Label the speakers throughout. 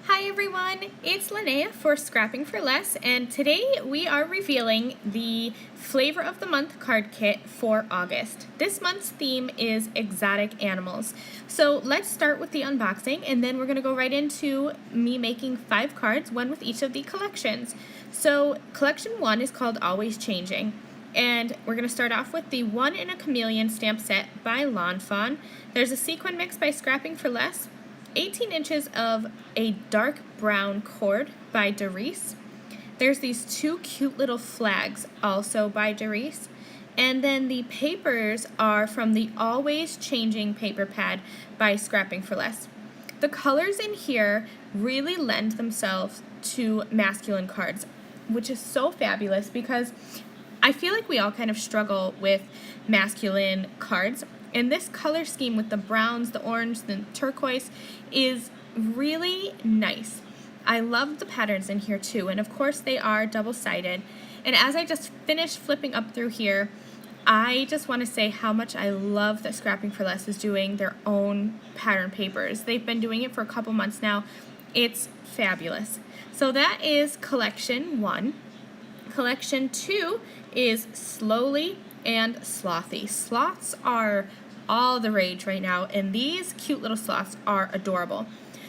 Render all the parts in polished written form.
Speaker 1: Hi everyone, it's Lynnea for Scrapping for Less, and today we are revealing the Flavor of the Month card kit for August. This month's theme is exotic animals. So let's start with the unboxing, and then we're going to go right into me making 5 cards, one with each of the collections. So collection 1 is called Always Changing. And we're going to start off with the One in a Chameleon stamp set by Lawn Fawn. There's a sequin mix by Scrapping for Less, 18 inches of a dark brown cord by Doris. There's these 2 cute little flags also by Doris. And then the papers are from the Always Changing paper pad by Scrapping for Less. The colors in here really lend themselves to masculine cards, which is so fabulous because I feel like we all kind of struggle with masculine cards. And this color scheme with the browns, the orange, the turquoise is really nice. I love the patterns in here too, and of course they are double-sided. And as I just finished flipping up through here, I just want to say how much I love that Scrapping for Less is doing their own pattern papers. They've been doing it for a couple months now. It's fabulous. So that is collection 1. Collection 2 is Slowly and Slothy. Sloths are all the rage right now, and these cute little sloths are adorable.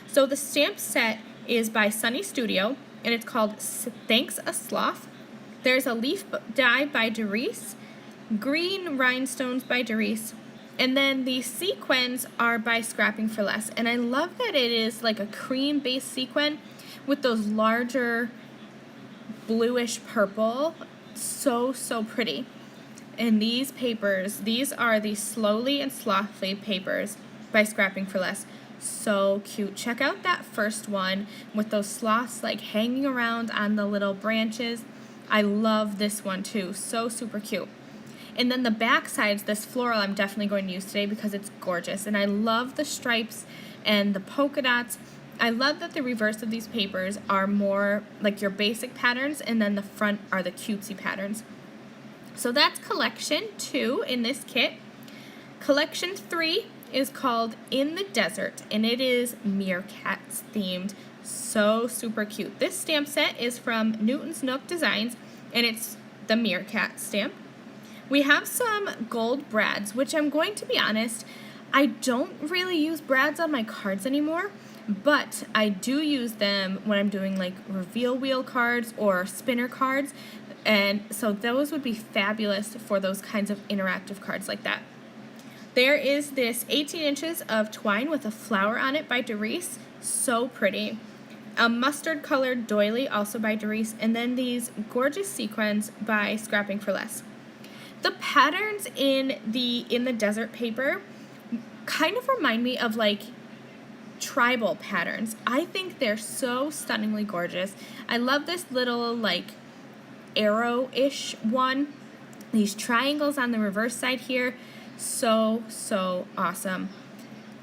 Speaker 1: So the stamp set is by Sunny Studio, and it's called Thanks a Sloth. There's a leaf die by Doris, green rhinestones by Doris, and then the sequins are by Scrapping for Less. And I love that it is like a cream-based sequin with those larger bluish purple. So pretty. And these papers, these are the Slowly and Slothy papers by Scrapping for Less. So cute. Check out that first one with those sloths like hanging around on the little branches. I love this one too. So super cute. And then the back sides, this floral I'm definitely going to use today because it's gorgeous. And I love the stripes and the polka dots. I love that the reverse of these papers are more like your basic patterns, and then the front are the cutesy patterns. So that's collection 2 in this kit. Collection 3 is called In the Desert, and it is meerkats themed. So super cute. This stamp set is from Newton's Nook Designs, and it's the meerkat stamp. We have some gold brads, which I'm going to be honest, I don't really use brads on my cards anymore, but I do use them when I'm doing like reveal wheel cards or spinner cards. And so those would be fabulous for those kinds of interactive cards like that. There is this 18 inches of twine with a flower on it by Doris. So pretty. A mustard colored doily also by Doris. And then these gorgeous sequins by Scrapping for Less. The patterns in the desert paper kind of remind me of like tribal patterns. I think they're so stunningly gorgeous. I love this little like arrow-ish one. These triangles on the reverse side here, so awesome.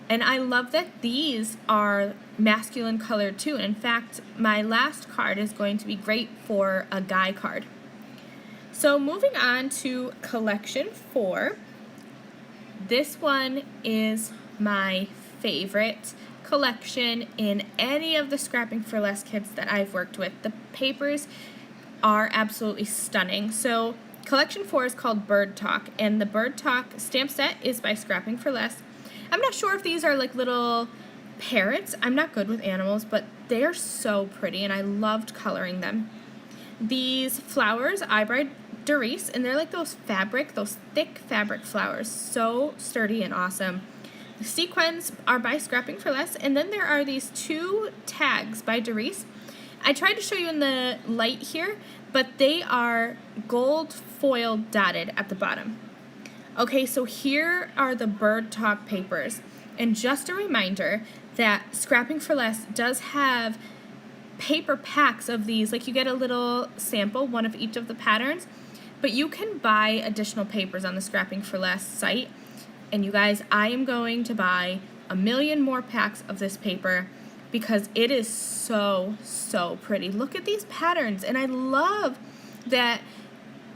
Speaker 1: And I love that these are masculine colored too. And in fact, my last card is going to be great for a guy card. So moving on to collection 4. This one is my favorite collection in any of the Scrapping for Less kits that I've worked with. The papers are absolutely stunning. So collection 4 is called Bird Talk, and the Bird Talk stamp set is by Scrapping for Less. I'm not sure if these are like little parrots. I'm not good with animals, but they are so pretty, and I loved coloring them. These flowers I by Doris, and they're like those thick fabric flowers. So sturdy and awesome. The sequins are by Scrapping for Less, and then there are these 2 tags by Doris. I tried to show you in the light here, but they are gold foil dotted at the bottom. Okay, so here are the Bird Talk papers. And just a reminder that Scrapping for Less does have paper packs of these. Like you get a little sample, one of each of the patterns, but you can buy additional papers on the Scrapping for Less site. And you guys, I am going to buy 1 million more packs of this paper because it is so pretty. Look at these patterns, and I love that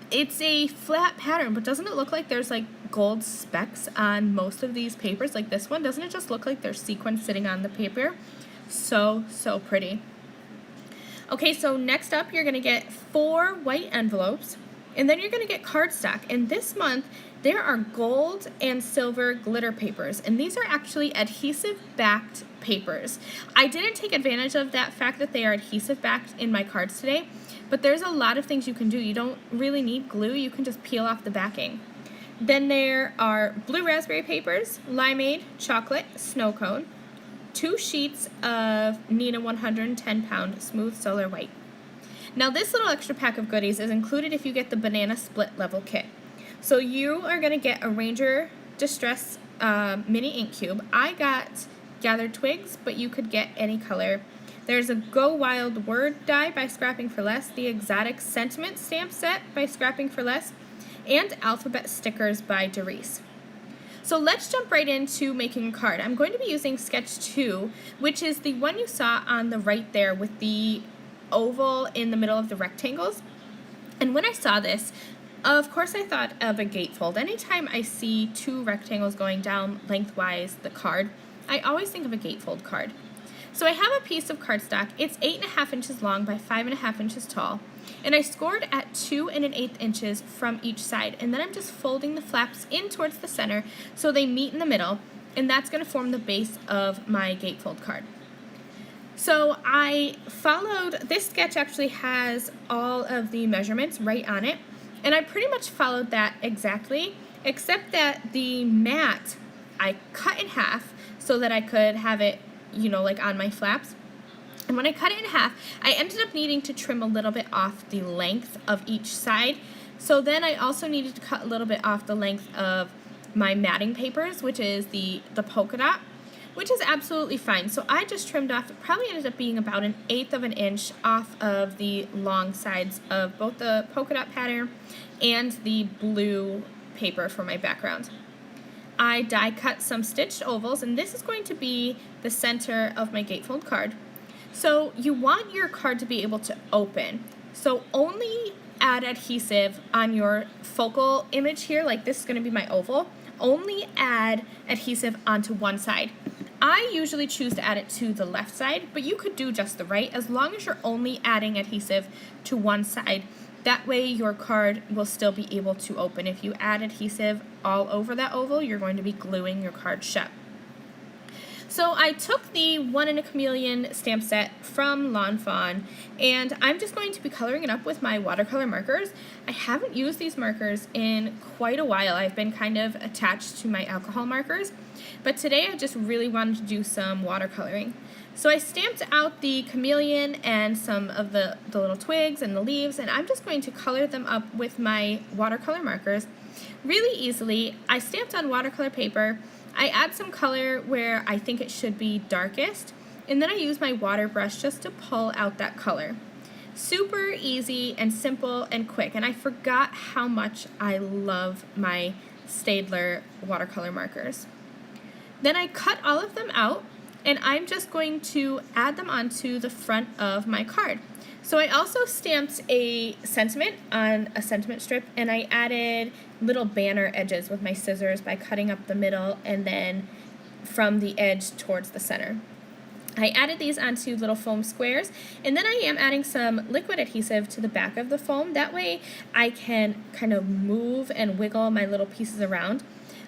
Speaker 1: it's a flat pattern, but doesn't it look like there's like gold specks on most of these papers like this one? Doesn't it just look like there's sequins sitting on the paper? So, so pretty. Okay, so next up you're going to get 4 white envelopes, and then you're going to get cardstock. And this month there are gold and silver glitter papers, and these are actually adhesive backed papers. I didn't take advantage of that fact that they are adhesive backed in my cards today, but there's a lot of things you can do. You don't really need glue, you can just peel off the backing. Then there are blue raspberry papers, limeade, chocolate, snow cone, 2 sheets of Neenah 110-pound smooth solar white. Now this little extra pack of goodies is included if you get the banana split level kit. So you are going to get a Ranger Distress mini ink cube. I got Gathered Twigs, but you could get any color. There's a Go Wild Word die by Scrapping for Less, the Exotic Sentiment stamp set by Scrapping for Less, and alphabet stickers by Doris. So let's jump right into making a card. I'm going to be using Sketch 2, which is the one you saw on the right there with the oval in the middle of the rectangles. And when I saw this, of course I thought of a gatefold. Anytime I see 2 rectangles going down lengthwise the card, I always think of a gatefold card. So I have a piece of cardstock. It's 8.5 inches long by 5.5 inches tall. And I scored at 2 1/8 inches from each side. And then I'm just folding the flaps in towards the center so they meet in the middle. And that's going to form the base of my gatefold card. So I followed, this sketch actually has all of the measurements right on it. And I pretty much followed that exactly, except that the mat I cut in half so that I could have it, you know, like on my flaps. And when I cut it in half, I ended up needing to trim a little bit off the length of each side. So then I also needed to cut a little bit off the length of my matting papers, which is the polka dot, which is absolutely fine. So I just trimmed off, it probably ended up being about 1/8 of an inch off of the long sides of both the polka dot pattern and the blue paper for my background. I die cut some stitched ovals, and this is going to be the center of my gatefold card. So you want your card to be able to open. So only add adhesive on your focal image here, like this is going to be my oval. Only add adhesive onto one side. I usually choose to add it to the left side, but you could do just the right as long as you're only adding adhesive to one side. That way your card will still be able to open. If you add adhesive all over that oval, you're going to be gluing your card shut. So I took the One in a Chameleon stamp set from Lawn Fawn, and I'm just going to be coloring it up with my watercolor markers. I haven't used these markers in quite a while. I've been kind of attached to my alcohol markers, but today I just really wanted to do some watercoloring. So I stamped out the chameleon and some of the little twigs and the leaves, and I'm just going to color them up with my watercolor markers really easily. I stamped on watercolor paper. I add some color where I think it should be darkest, and then I use my water brush just to pull out that color. Super easy and simple and quick, and I forgot how much I love my Staedtler watercolor markers. Then I cut all of them out, and I'm just going to add them onto the front of my card. So I also stamped a sentiment on a sentiment strip, and I added little banner edges with my scissors by cutting up the middle and then from the edge towards the center. I added these onto little foam squares, and then I am adding some liquid adhesive to the back of the foam. That way I can kind of move and wiggle my little pieces around.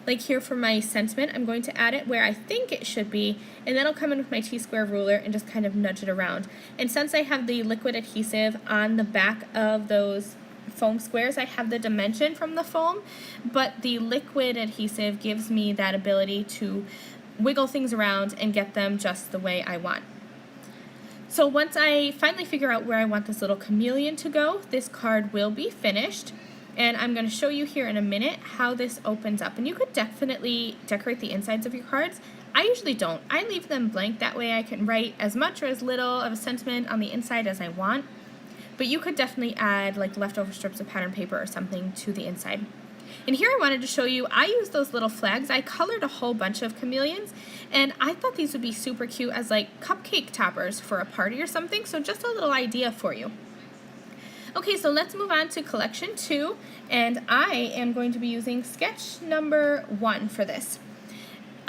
Speaker 1: Like here for my sentiment, I'm going to add it where I think it should be, and then I'll come in with my T-square ruler and just kind of nudge it around. And since I have the liquid adhesive on the back of those foam squares, I have the dimension from the foam, but the liquid adhesive gives me that ability to wiggle things around and get them just the way I want. So once I finally figure out where I want this little chameleon to go, this card will be finished. And I'm going to show you here in a minute how this opens up. And you could definitely decorate the insides of your cards. I usually don't. I leave them blank. That way I can write as much or as little of a sentiment on the inside as I want. But you could definitely add like leftover strips of pattern paper or something to the inside. And here I wanted to show you, I used those little flags. I colored a whole bunch of chameleons, and I thought these would be super cute as like cupcake toppers for a party or something. So just a little idea for you. Okay, so let's move on to collection 2, and I am going to be using sketch number 1 for this.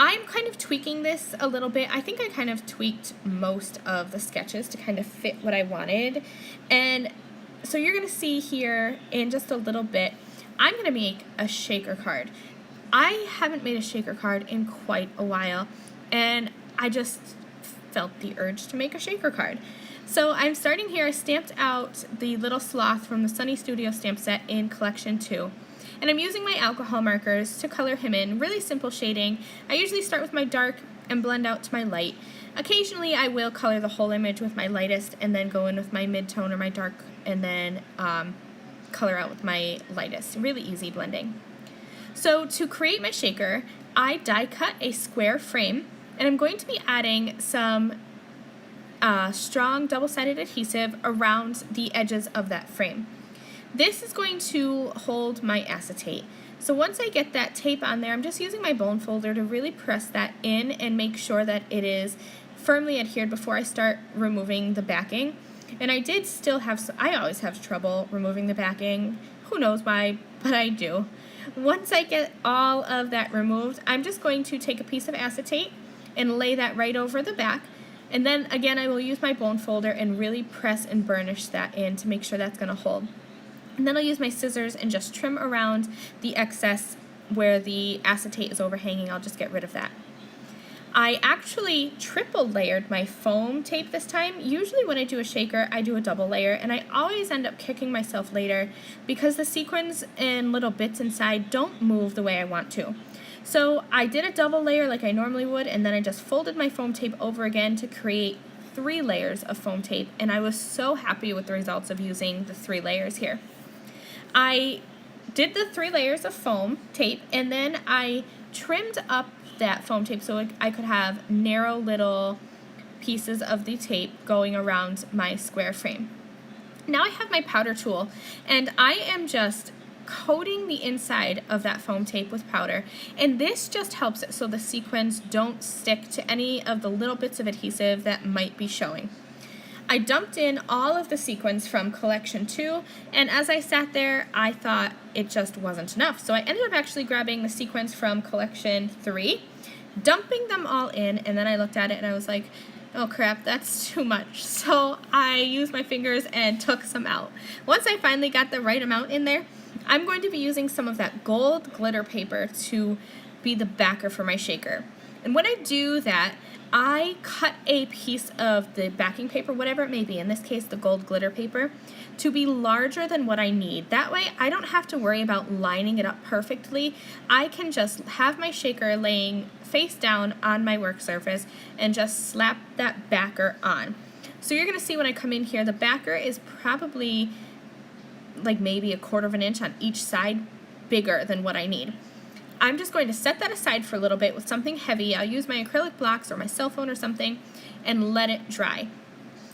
Speaker 1: I'm kind of tweaking this a little bit. I think I kind of tweaked most of the sketches to kind of fit what I wanted. And so you're going to see here in just a little bit, I'm going to make a shaker card. I haven't made a shaker card in quite a while, and I just felt the urge to make a shaker card. So I'm starting here. I stamped out the little sloth from the Sunny Studio stamp set in Collection 2. And I'm using my alcohol markers to color him in. Really simple shading. I usually start with my dark and blend out to my light. Occasionally I will color the whole image with my lightest and then go in with my mid-tone or my dark and then color out with my lightest. Really easy blending. So to create my shaker, I die cut a square frame, and I'm going to be adding some strong double-sided adhesive around the edges of that frame. This is going to hold my acetate. So once I get that tape on there, I'm just using my bone folder to really press that in and make sure that it is firmly adhered before I start removing the backing. And I did still have, I always have trouble removing the backing. Who knows why, but I do. Once I get all of that removed, I'm just going to take a piece of acetate and lay that right over the back. And then again, I will use my bone folder and really press and burnish that in to make sure that's going to hold. And then I'll use my scissors and just trim around the excess where the acetate is overhanging. I'll just get rid of that. I actually triple layered my foam tape this time. Usually when I do a shaker, I do a double layer, and I always end up kicking myself later because the sequins and little bits inside don't move the way I want to. So I did a double layer like I normally would, and then I just folded my foam tape over again to create 3 layers of foam tape, and I was so happy with the results of using the 3 layers here. I did the 3 layers of foam tape, and then I trimmed up that foam tape so I could have narrow little pieces of the tape going around my square frame. Now I have my powder tool, and I am just coating the inside of that foam tape with powder, and this just helps it so the sequins don't stick to any of the little bits of adhesive that might be showing. I dumped in all of the sequins from Collection 2, and as I sat there, I thought it just wasn't enough. So I ended up actually grabbing the sequins from Collection 3, dumping them all in, and then I looked at it and I was like, oh crap, that's too much. So I used my fingers and took some out. Once I finally got the right amount in there, I'm going to be using some of that gold glitter paper to be the backer for my shaker. And when I do that, I cut a piece of the backing paper, whatever it may be, in this case the gold glitter paper, to be larger than what I need. That way I don't have to worry about lining it up perfectly. I can just have my shaker laying face down on my work surface and just slap that backer on. So you're going to see when I come in here, the backer is probably like maybe 1/4 of an inch on each side bigger than what I need. I'm just going to set that aside for a little bit with something heavy. I'll use my acrylic blocks or my cell phone or something and let it dry.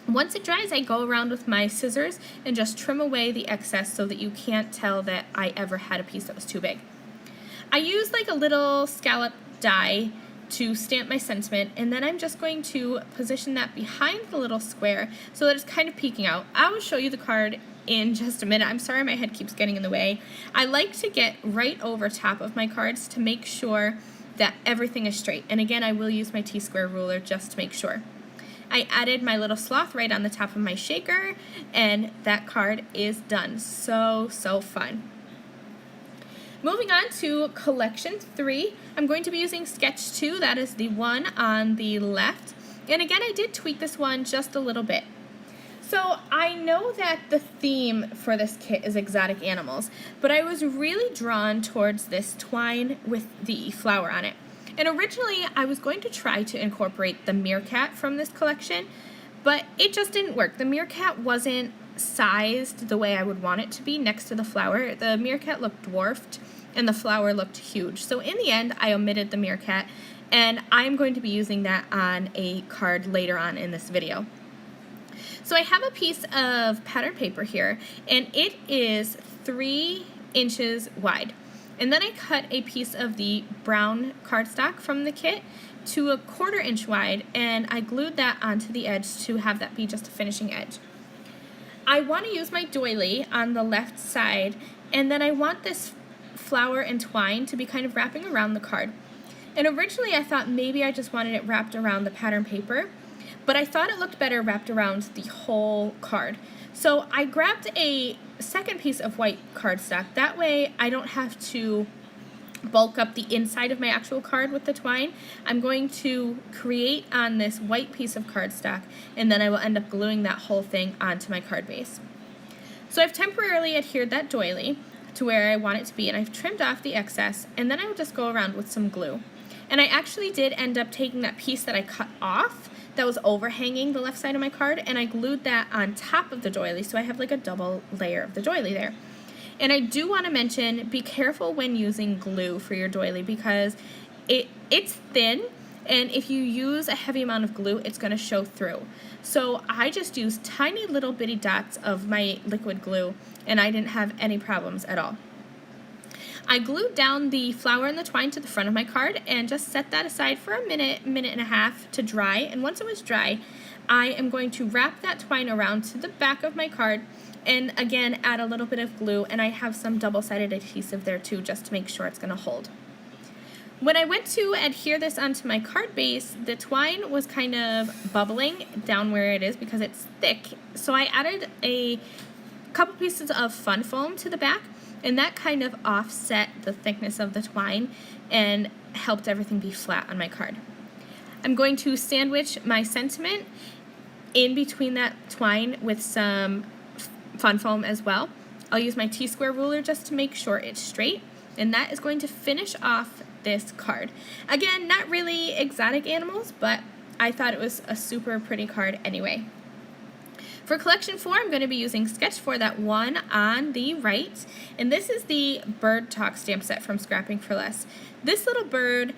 Speaker 1: Once it dries, I go around with my scissors and just trim away the excess so that you can't tell that I ever had a piece that was too big. I use like a little scallop die to stamp my sentiment, and then I'm just going to position that behind the little square so that it's kind of peeking out. I will show you the card in just a minute. I'm sorry my head keeps getting in the way. I like to get right over top of my cards to make sure that everything is straight. And again, I will use my T-square ruler just to make sure. I added my little sloth right on the top of my shaker, and that card is done. So fun. Moving on to Collection 3, I'm going to be using Sketch 2. That is the one on the left. And again, I did tweak this one just a little bit. So I know that the theme for this kit is exotic animals, but I was really drawn towards this twine with the flower on it. And originally I was going to try to incorporate the meerkat from this collection, but it just didn't work. The meerkat wasn't sized the way I would want it to be next to the flower. The meerkat looked dwarfed and the flower looked huge. So in the end, I omitted the meerkat, and I'm going to be using that on a card later on in this video. So I have a piece of pattern paper here, and it is 3 inches wide. And then I cut a piece of the brown cardstock from the kit to 1/4 inch wide, and I glued that onto the edge to have that be just a finishing edge. I want to use my doily on the left side, and then I want this flower and twine to be kind of wrapping around the card. And originally I thought maybe I just wanted it wrapped around the pattern paper, but I thought it looked better wrapped around the whole card. So I grabbed a second piece of white cardstock. That way I don't have to bulk up the inside of my actual card with the twine. I'm going to create on this white piece of cardstock, and then I will end up gluing that whole thing onto my card base. So I've temporarily adhered that doily to where I want it to be, and I've trimmed off the excess, and then I will just go around with some glue. And I actually did end up taking that piece that I cut off that was overhanging the left side of my card, and I glued that on top of the doily, so I have like a double layer of the doily there. And I do want to mention, be careful when using glue for your doily, because it's thin, and if you use a heavy amount of glue, it's going to show through. So I just used tiny little bitty dots of my liquid glue, and I didn't have any problems at all. I glued down the flower and the twine to the front of my card and just set that aside for a minute and a half to dry. And once it was dry, I am going to wrap that twine around to the back of my card, and again add a little bit of glue, and I have some double-sided adhesive there too, just to make sure it's going to hold. When I went to adhere this onto my card base, the twine was kind of bubbling down where it is because it's thick, so I added a couple pieces of fun foam to the back, and that kind of offset the thickness of the twine and helped everything be flat on my card. I'm going to sandwich my sentiment in between that twine with some fun foam as well. I'll use my T-square ruler just to make sure it's straight, and that is going to finish off this card. Again, not really exotic animals, but I thought it was a super pretty card anyway. For collection 4, I'm going to be using sketch for that one on the right, and this is the Bird Talk stamp set from Scrapping for Less. This little bird,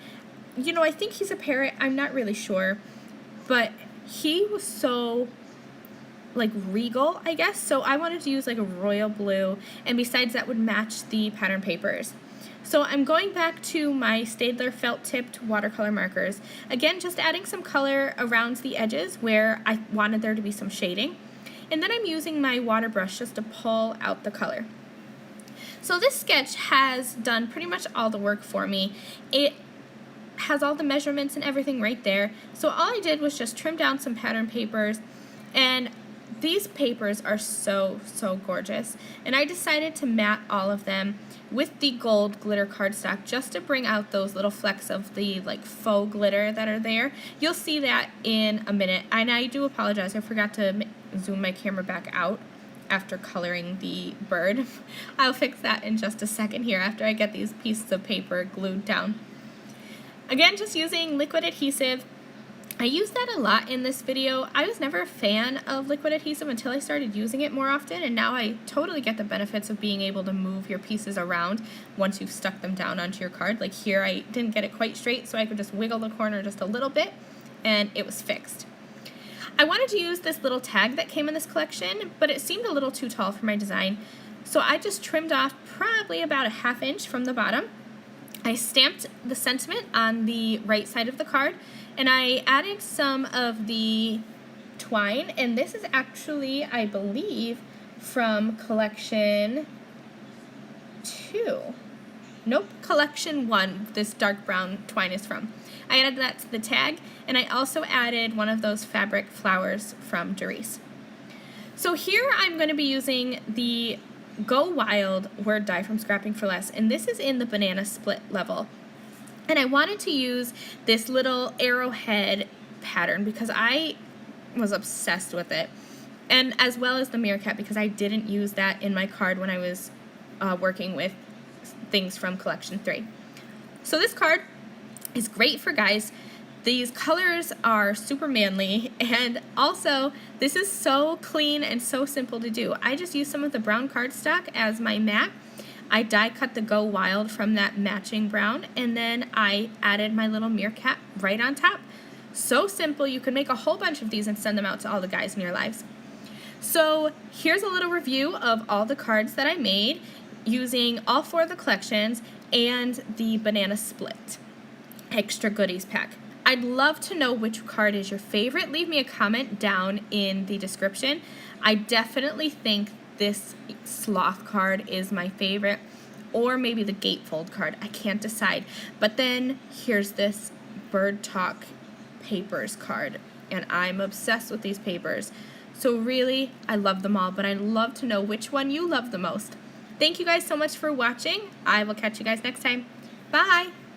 Speaker 1: you know, I think he's a parrot, I'm not really sure, but he was so like regal, I guess, so I wanted to use like a royal blue, and besides that would match the pattern papers. So I'm going back to my Staedtler felt tipped watercolor markers, again just adding some color around the edges where I wanted there to be some shading, and then I'm using my water brush just to pull out the color. So this sketch has done pretty much all the work for me. It has all the measurements and everything right there, so all I did was just trim down some pattern papers, and these papers are so gorgeous, and I decided to matte all of them with the gold glitter cardstock just to bring out those little flecks of the like faux glitter that are there. You'll see that in a minute, and I do apologize, I forgot to zoom my camera back out after coloring the bird. I'll fix that in just a second here after I get these pieces of paper glued down. Again, just using liquid adhesive. I use that a lot in this video. I was never a fan of liquid adhesive until I started using it more often, and now I totally get the benefits of being able to move your pieces around once you've stuck them down onto your card. Like here, I didn't get it quite straight, so I could just wiggle the corner just a little bit, and it was fixed. I wanted to use this little tag that came in this collection, but it seemed a little too tall for my design, so I just trimmed off probably about a ½ inch from the bottom. I stamped the sentiment on the right side of the card, and I added some of the twine, and this is actually, I believe, from collection 2. Nope, collection 1, this dark brown twine is from. I added that to the tag, and I also added one of those fabric flowers from Doris. So here I'm going to be using the Go Wild word die from Scrapping for Less, and this is in the banana split level. And I wanted to use this little arrowhead pattern because I was obsessed with it, and as well as the meerkat because I didn't use that in my card when I was working with things from collection 3. So this card is great for guys. These colors are super manly, and also this is so clean and so simple to do. I just used some of the brown cardstock as my mat. I die cut the Go Wild from that matching brown, and then I added my little meerkat right on top. So simple, you can make a whole bunch of these and send them out to all the guys in your lives. So here's a little review of all the cards that I made using all 4 of the collections and the banana split extra goodies pack. I'd love to know which card is your favorite. Leave me a comment down in the description. I definitely think this sloth card is my favorite. or maybe the gatefold card. I can't decide. But then here's this Bird Talk papers card, and I'm obsessed with these papers. So really, I love them all, but I'd love to know which one you love the most. Thank you guys so much for watching. I will catch you guys next time. Bye!